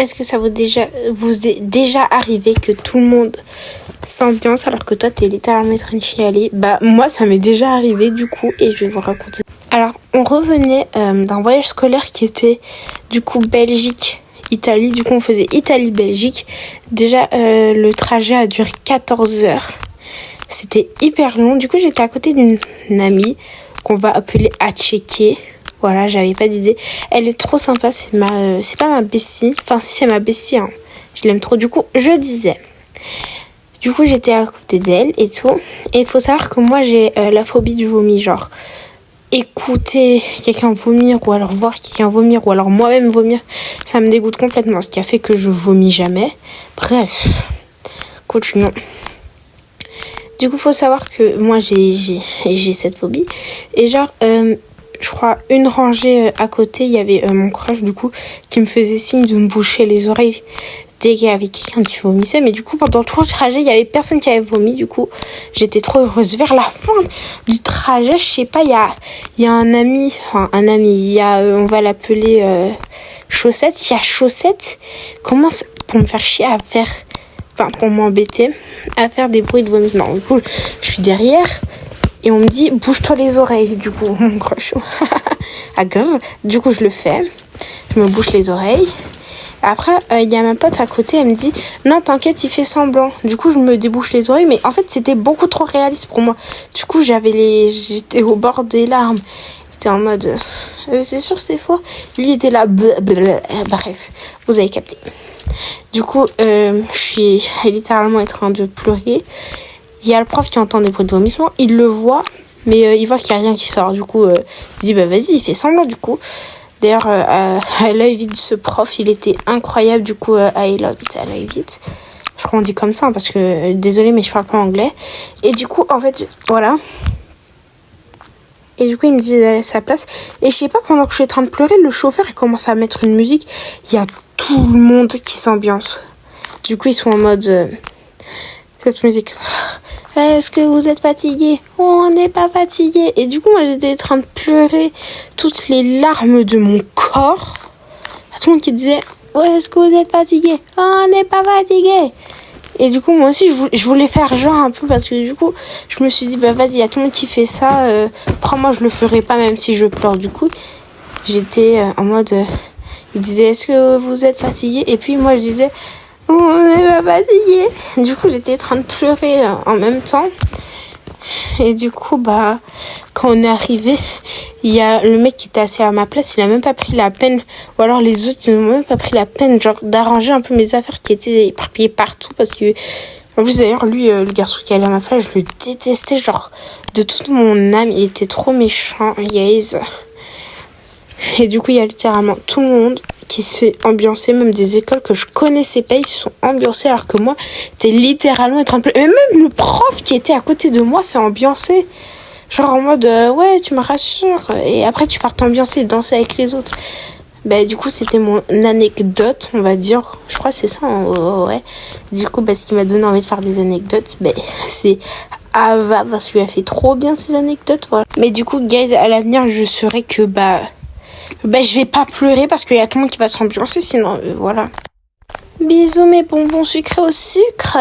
est-ce que ça vous est déjà arrivé que tout le monde s'ambiance alors que toi t'es littéralement en train de chialer? Bah moi ça m'est déjà arrivé du coup et je vais vous raconter. Alors on revenait d'un voyage scolaire qui était du coup Belgique-Italie. Du coup on faisait Italie-Belgique. Déjà le trajet a duré 14 heures. C'était hyper long. Du coup j'étais à côté d'une amie qu'on va appeler Acheke. Voilà, j'avais pas d'idée. Elle est trop sympa, c'est pas ma bestie. Enfin, si, c'est ma bestie, hein. Je l'aime trop. Du coup, je disais. Du coup, j'étais à côté d'elle et tout. Et il faut savoir que moi, j'ai la phobie du vomi. Genre, écouter quelqu'un vomir ou alors voir quelqu'un vomir ou alors moi-même vomir, ça me dégoûte complètement. Ce qui a fait que je vomis jamais. Bref, continuons. Du coup, faut savoir que moi, j'ai cette phobie. Et genre... je crois une rangée à côté, il y avait mon crush du coup qui me faisait signe de me boucher les oreilles dès qu'il y avait quelqu'un qui vomissait. Mais du coup pendant tout le trajet il y avait personne qui avait vomi. Du coup j'étais trop heureuse. Vers la fin du trajet, je sais pas, il y a un ami, il y a on va l'appeler Chaussette. Il y a Chaussette commence pour me faire chier à faire, pour m'embêter à faire des bruits de vomissement. Du coup je suis derrière. Et on me dit, bouge-toi les oreilles, du coup, mon crush. Ah, grave. Du coup, je le fais. Je me bouche les oreilles. Après, il y a ma pote à côté, elle me dit, non, t'inquiète, il fait semblant. Du coup, je me débouche les oreilles, mais en fait, c'était beaucoup trop réaliste pour moi. Du coup, j'étais au bord des larmes. J'étais en mode, c'est sûr, c'est faux. Lui était là, bref, vous avez capté. Du coup, je suis littéralement en train de pleurer. Il y a le prof qui entend des bruits de vomissement, il le voit, mais il voit qu'il n'y a rien qui sort. Du coup, il dit, bah vas-y, il fait semblant du coup. D'ailleurs, à l'œil vite, ce prof, il était incroyable. Du coup, I love it, à l'œil vite. Je crois qu'on dit comme ça, parce que, désolé, mais je parle pas anglais. Et du coup, en fait, voilà. Et du coup, il me dit d'aller à sa place. Et je sais pas, pendant que je suis en train de pleurer, le chauffeur, il commence à mettre une musique. Il y a tout le monde qui s'ambiance. Du coup, ils sont en mode... cette musique... Est-ce que vous êtes fatigué? On n'est pas fatigué. Et du coup, moi, j'étais en train de pleurer toutes les larmes de mon corps. Il y a tout le monde qui disait, est-ce que vous êtes fatigué? On n'est pas fatigué. Et du coup, moi aussi, je voulais faire genre un peu parce que du coup, je me suis dit, bah vas-y, il y a tout le monde qui fait ça. Moi, je le ferai pas même si je pleure. Du coup, j'étais en mode, il disait, est-ce que vous êtes fatigué? Et puis moi, je disais, on n'est pas fatigué. Du coup, j'étais en train de pleurer en même temps. Et du coup, quand on est arrivé, il y a le mec qui était assis à ma place, il a même pas pris la peine, ou alors les autres, ils n'ont même pas pris la peine, genre, d'arranger un peu mes affaires qui étaient éparpillées partout, parce que, en plus, d'ailleurs, lui, le garçon qui allait à ma place, je le détestais, genre, de toute mon âme, il était trop méchant, yes. Et du coup, il y a littéralement tout le monde qui s'est ambiancé, même des écoles que je connaissais pas, ils se sont ambiancés alors que moi, j'étais littéralement en train de pleurer. Et même le prof qui était à côté de moi s'est ambiancé. Genre en mode, ouais, tu me rassures. Et après, tu pars t'ambiancer et danser avec les autres. Du coup, c'était mon anecdote, on va dire. Je crois que c'est ça, ouais. Du coup, ce qui m'a donné envie de faire des anecdotes, c'est Ava, parce qu'il a fait trop bien ces anecdotes, voilà. Mais du coup, guys, à l'avenir, je saurais que, je vais pas pleurer parce qu'il y a tout le monde qui va s'ambiancer, sinon, voilà. Bisous mes bonbons sucrés au sucre.